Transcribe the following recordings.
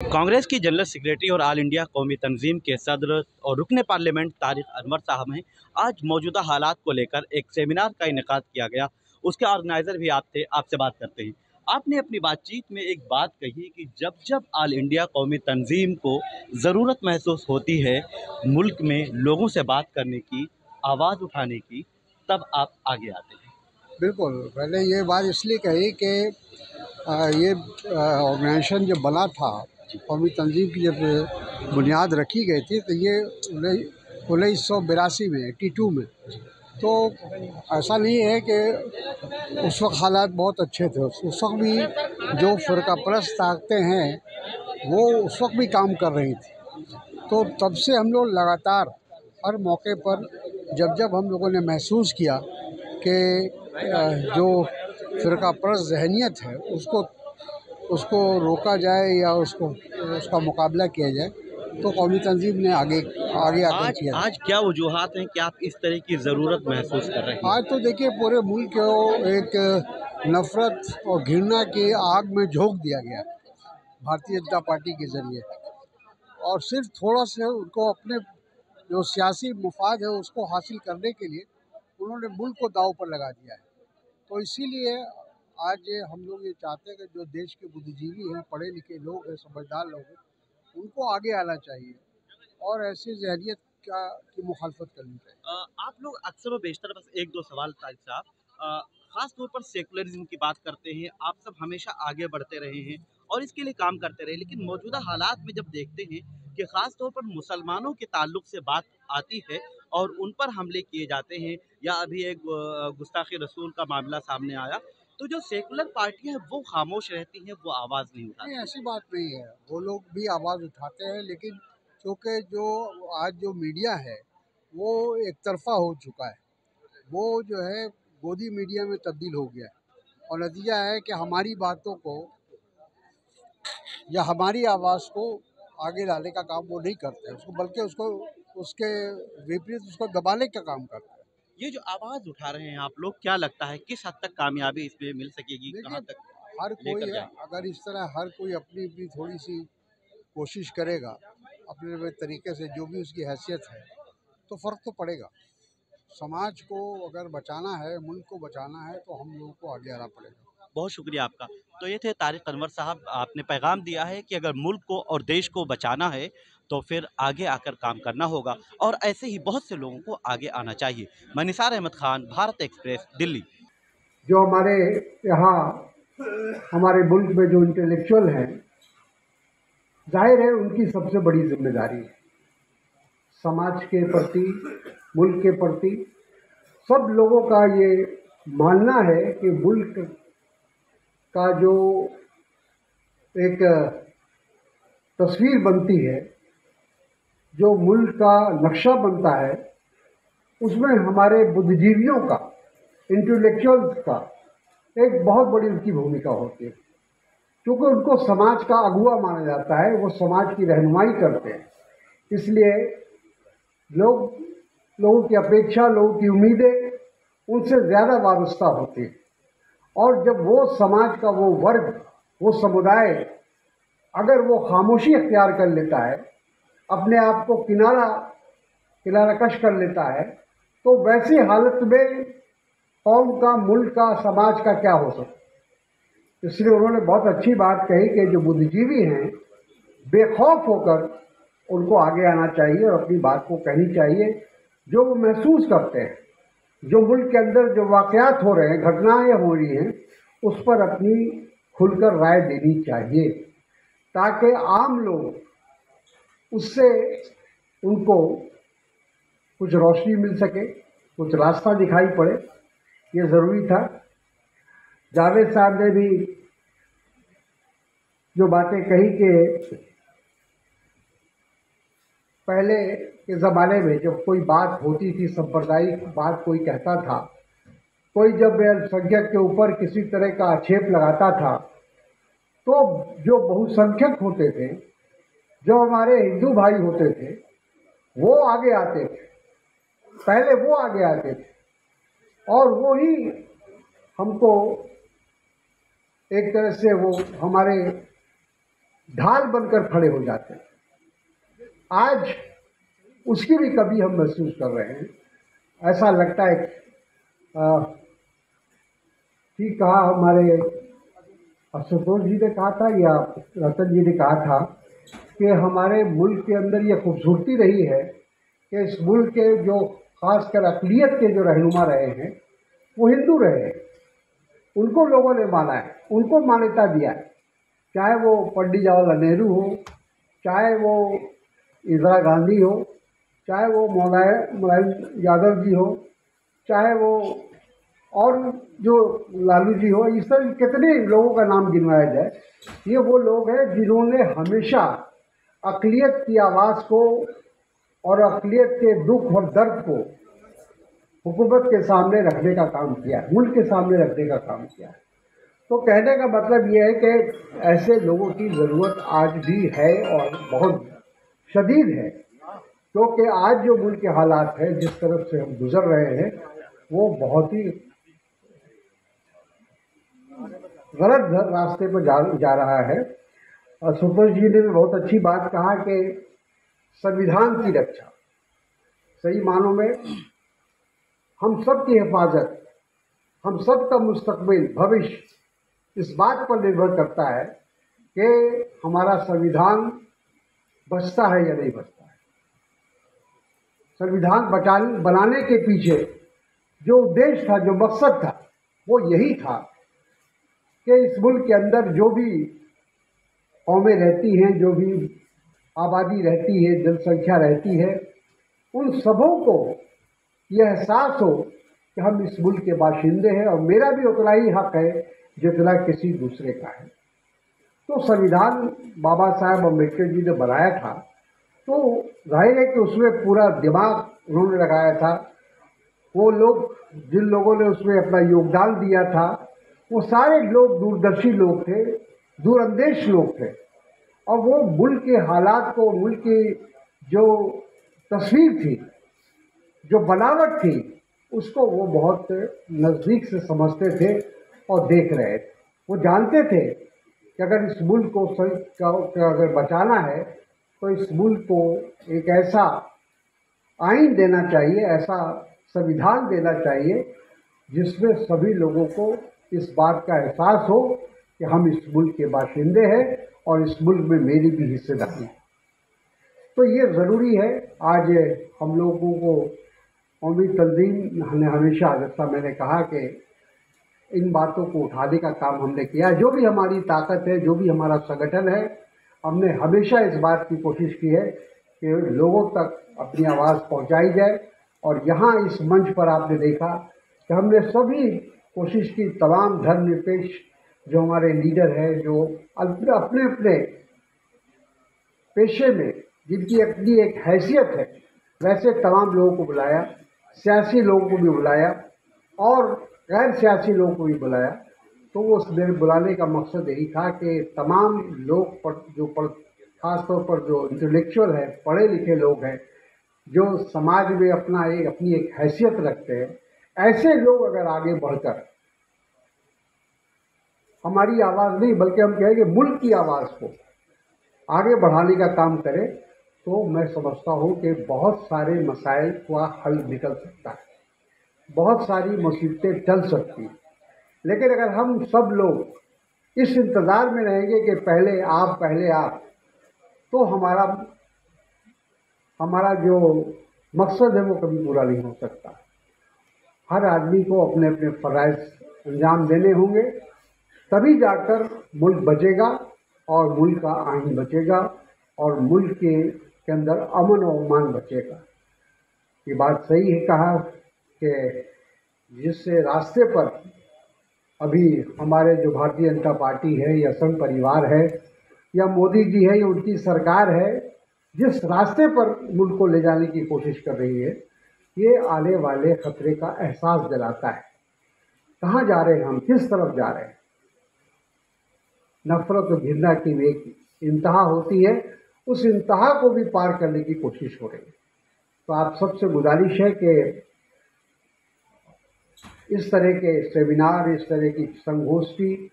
कांग्रेस की general secretary और all India कौमी तंजीम के सदर और रुकने पार्लियामेंट तारिक अनवर साहब हैं। आज मौजूदा हालात को लेकर एक सेमिनार का इनेकाद किया गया। उसके ऑर्गेनाइजर भी आप थे। आपसे बात करते हैं। आपने अपनी बातचीत में एक बात कही कि जब जब ऑल इंडिया कौमी तंजीम को ज़रूरत महसूस होती है मुल्क में लोगों से बात करने की, आवाज़ उठाने की, तब आप आगे आते हैं। बिल्कुल, पहले ये बात इसलिए कही कि ये ऑर्गेनाइजेशन जब बना था, कौमी तंजीम की जब बुनियाद रखी गई थी, तो ये 1982 में 82 में। तो ऐसा नहीं है कि उस वक्त हालात बहुत अच्छे थे। उस वक्त भी जो फ़िरकापरस्त ताकतें हैं वो उस वक्त भी काम कर रही थी। तो तब से हम लोग लगातार हर मौके पर जब हम लोगों ने महसूस किया कि जो फ़िरकापरस्त ज़हनियत है उसको रोका जाए या उसका मुकाबला किया जाए, तो कौमी तंजीम ने आगे आगे आकर किया। आज क्या वजूहात हैं कि आप इस तरह की ज़रूरत महसूस कर रहे हैं? आज तो देखिए पूरे मुल्क को एक नफ़रत और घृणा की आग में झोंक दिया गया भारतीय जनता पार्टी के ज़रिए, और सिर्फ थोड़ा सा उनको अपने जो सियासी मुफाद है उसको हासिल करने के लिए उन्होंने मुल्क को दांव पर लगा दिया है। तो इसीलिए आज हम लोग ये चाहते हैं कि जो देश के बुद्धिजीवी हैं, पढ़े लिखे लोग हैं, समझदार लोग हैं, उनको आगे आना चाहिए और ऐसी ज़हनियत की मुखालफत करनी चाहिए। आप लोग अक्सर व बेशतर, बस एक दो सवाल तारिक साहब, खास तौर पर सेकुलरिज्म की बात करते हैं। आप सब हमेशा आगे बढ़ते रहे हैं और इसके लिए काम करते रहे, लेकिन मौजूदा हालात में जब देखते हैं कि खास तौर पर मुसलमानों के ताल्लुक से बात आती है और उन पर हमले किए जाते हैं, या अभी एक गुस्ताखी रसूल का मामला सामने आया, तो जो सेकुलर पार्टियां हैं वो खामोश रहती हैं, वो आवाज़ नहीं उठाती। नहीं, ऐसी बात नहीं है, वो लोग भी आवाज़ उठाते हैं, लेकिन क्योंकि जो आज जो मीडिया है वो एक तरफा हो चुका है, वो जो है गोदी मीडिया में तब्दील हो गया है, और नतीजा है कि हमारी बातों को या हमारी आवाज़ को आगे लाने का काम वो नहीं करते, उसको बल्कि उसके विपरीत उसको दबाने का काम करते हैं। ये जो आवाज़ उठा रहे हैं आप लोग, क्या लगता है किस हद तक कामयाबी इसमें मिल सकेगी, कहाँ देखिए, तक हर लेकर कोई जाएंगे? अगर इस तरह हर कोई अपनी अपनी थोड़ी सी कोशिश करेगा अपने अपने तरीके से, जो भी उसकी हैसियत है, तो फ़र्क तो पड़ेगा। समाज को अगर बचाना है, मुल्क को बचाना है, तो हम लोगों को आगे आना पड़ेगा। बहुत शुक्रिया आपका। तो ये थे तारिक अनवर साहब। आपने पैगाम दिया है कि अगर मुल्क को और देश को बचाना है तो फिर आगे आकर काम करना होगा, और ऐसे ही बहुत से लोगों को आगे आना चाहिए। मैं निसार अहमद खान, भारत एक्सप्रेस, दिल्ली। जो हमारे यहाँ हमारे मुल्क में जो इंटेलेक्चुअल हैं, जाहिर है उनकी सबसे बड़ी जिम्मेदारी है समाज के प्रति, मुल्क के प्रति। सब लोगों का ये मानना है कि मुल्क का जो एक तस्वीर बनती है, जो मुल्क का नक्शा बनता है, उसमें हमारे बुद्धिजीवियों का, इंटेलेक्चुअल्स का एक बहुत बड़ी उनकी भूमिका होती है, क्योंकि उनको समाज का अगुवा माना जाता है, वो समाज की रहनुमाई करते हैं। इसलिए लोगों की अपेक्षा, लोगों की उम्मीदें उनसे ज़्यादा वाबस्ता होती है, और जब वो समाज का वो वर्ग, वो समुदाय अगर वो खामोशी अख्तियार कर लेता है, अपने आप को किनारा कश कर लेता है, तो वैसी हालत में कौम का, मुल्क का, समाज का क्या हो सकता है। इसलिए उन्होंने बहुत अच्छी बात कही कि जो बुद्धिजीवी हैं, बेखौफ होकर उनको आगे आना चाहिए और अपनी बात को कहनी चाहिए, जो वो महसूस करते हैं, जो मुल्क के अंदर जो वाक़यात हो रहे हैं, घटनाएं हो रही हैं, उस पर अपनी खुलकर राय देनी चाहिए, ताकि आम लोग उससे उनको कुछ रोशनी मिल सके, कुछ रास्ता दिखाई पड़े। ये ज़रूरी था। जावेद साहब ने भी जो बातें कही कि पहले के ज़माने में जब कोई बात होती थी, सांप्रदायिक बात कोई कहता था, कोई जब अल्पसंख्यक के ऊपर किसी तरह का आक्षेप लगाता था, तो जो बहुसंख्यक होते थे, जो हमारे हिंदू भाई होते थे, वो आगे आते थे, पहले वो आगे आते थे, और वो ही हमको एक तरह से वो हमारे ढाल बनकर खड़े हो जाते हैं। आज उसकी भी कभी हम महसूस कर रहे हैं। ऐसा लगता है ठीक कहा हमारे आशुतोष जी ने कहा था या रतन जी ने कहा था कि हमारे मुल्क के अंदर ये खूबसूरती रही है कि इस मुल्क के जो खासकर अक़लियत के जो रहनुमा रहे हैं वो हिंदू रहे हैं। उनको लोगों ने माना है, उनको मान्यता दिया है, चाहे वो पंडित जवाहरलाल नेहरू हो, चाहे वो इंदिरा गांधी हो, चाहे वो मुलायम यादव जी हो, चाहे वो और जो लालू जी हो, इस तरह कितने लोगों का नाम गिनवाया जाए। ये वो लोग हैं जिन्होंने हमेशा अक़लियत की आवाज़ को और अक़लियत के दुख और दर्द को हुकूमत के सामने रखने का काम किया है, मुल्क के सामने रखने का काम किया है। तो कहने का मतलब ये है कि ऐसे लोगों की ज़रूरत आज भी है और बहुत शदीद है, क्योंकि आज जो मुल्क के हालात हैं, जिस तरफ से हम गुजर रहे हैं, वो बहुत ही गलत रास्ते पर जा रहा है। और सुपर जी ने भी बहुत अच्छी बात कहा कि संविधान की रक्षा, सही मानों में हम सब की हिफाजत, हम सब का मुस्तकबिल, भविष्य इस बात पर निर्भर करता है कि हमारा संविधान बचता है या नहीं बचता है। संविधान बनाने के पीछे जो उद्देश्य था, जो मकसद था, वो यही था कि इस मुल्क के अंदर जो भी कौमें रहती हैं, जो भी आबादी रहती है, जनसंख्या रहती है, उन सबों को यह एहसास हो कि हम इस मुल्क के बाशिंदे हैं और मेरा भी उतना ही हक है जितना किसी दूसरे का है। तो संविधान बाबा साहब अम्बेडकर जी ने बनाया था, तो जाहिर है कि उसमें पूरा दिमाग उन्होंने लगाया था। वो लोग, जिन लोगों ने उसमें अपना योगदान दिया था, वो सारे लोग दूरदर्शी लोग थे, दूरअंदेश लोग थे, और वो मुल्क के हालात को, मुल्क की जो तस्वीर थी, जो बनावट थी, उसको वो बहुत नज़दीक से समझते थे और देख रहे थे। वो जानते थे कि अगर इस मुल्क को अगर बचाना है तो इस मुल्क को एक ऐसा आइन देना चाहिए, ऐसा संविधान देना चाहिए जिसमें सभी लोगों को इस बात का एहसास हो कि हम इस मुल्क के बाशिंदे हैं और इस मुल्क में मेरी भी हिस्सेदारी है। तो ये ज़रूरी है। आज हम लोगों को कौमी तंजीम ने हमेशा, जैसा मैंने कहा, कि इन बातों को उठाने का काम हमने किया। जो भी हमारी ताकत है, जो भी हमारा संगठन है, हमने हमेशा इस बात की कोशिश की है कि लोगों तक अपनी आवाज़ पहुंचाई जाए। और यहाँ इस मंच पर आपने देखा कि हमने सभी कोशिश की, तमाम धर्मनिरपेक्ष जो हमारे लीडर हैं, जो अपने अपने पेशे में जिनकी अपनी एक हैसियत है, वैसे तमाम लोगों को बुलाया, सियासी लोगों को भी बुलाया और गैर सियासी लोगों को भी बुलाया। तो वो मेरे बुलाने का मकसद यही था कि तमाम लोग खासतौर पर जो इंटेलेक्चुअल है, पढ़े लिखे लोग हैं, जो समाज में अपनी एक हैसियत रखते हैं, ऐसे लोग अगर आगे बढ़कर हमारी आवाज़ नहीं, बल्कि हम कहेंगे मुल्क की आवाज़ को आगे बढ़ाने का काम करें, तो मैं समझता हूँ कि बहुत सारे मसाइल का हल निकल सकता है, बहुत सारी मुसीबतें टल सकती हैं। लेकिन अगर हम सब लोग इस इंतज़ार में रहेंगे कि पहले आप, तो हमारा जो मकसद है वो कभी पूरा नहीं हो सकता। हर आदमी को अपने अपने फ़राइज़ अंजाम देने होंगे, तभी जाकर मुल्क बचेगा और मुल्क का आइन बचेगा और मुल्क के अंदर अमन और अमान बचेगा। ये बात सही है कहा कि जिस रास्ते पर अभी हमारे जो भारतीय जनता पार्टी है या संघ परिवार है या मोदी जी है या उनकी सरकार है, जिस रास्ते पर मुल्क को ले जाने की कोशिश कर रही है, ये आने वाले खतरे का एहसास दिलाता है। कहाँ जा रहे हैं हम, किस तरफ जा रहे हैं। नफरत और घृणा की एक इंतहा होती है, उस इंतहा को भी पार करने की कोशिश हो रही है। तो आप सबसे गुजारिश है कि इस तरह के सेमिनार, इस तरह की संगोष्ठी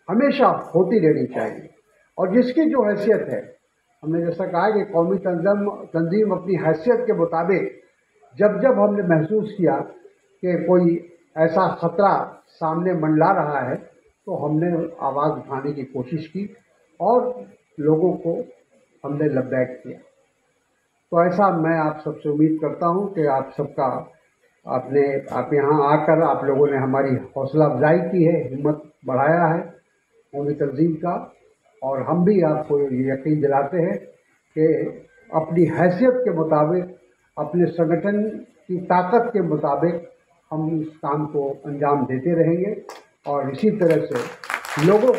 हमेशा होती रहनी चाहिए। और जिसकी जो हैसियत है, हमने जैसा कहा कि कौमी तंजीम अपनी हैसियत के मुताबिक जब जब हमने महसूस किया कि कोई ऐसा ख़तरा सामने मंडला रहा है तो हमने आवाज़ उठाने की कोशिश की और लोगों को हमने लब्बैक किया। तो ऐसा मैं आप सबसे उम्मीद करता हूं कि आप सबका आप यहाँ आकर आप लोगों ने हमारी हौसला अफजाई की है, हिम्मत बढ़ाया है कौमी तंजीम का, और हम भी आपको ये यकीन दिलाते हैं कि अपनी हैसियत के मुताबिक, अपने संगठन की ताकत के मुताबिक हम इस काम को अंजाम देते रहेंगे और इसी तरह से लोगों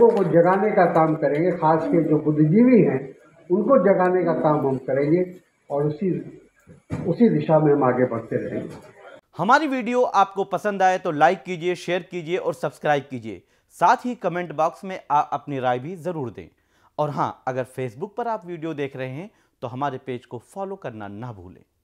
को जगाने का काम करेंगे। खास के जो बुद्धिजीवी हैं उनको जगाने का काम हम करेंगे और उसी दिशा में हम आगे बढ़ते रहेंगे। हमारी वीडियो आपको पसंद आए तो लाइक कीजिए, शेयर कीजिए और सब्सक्राइब कीजिए। साथ ही कमेंट बॉक्स में अपनी राय भी ज़रूर दें। और हाँ, अगर फेसबुक पर आप वीडियो देख रहे हैं तो हमारे पेज को फॉलो करना ना भूलें।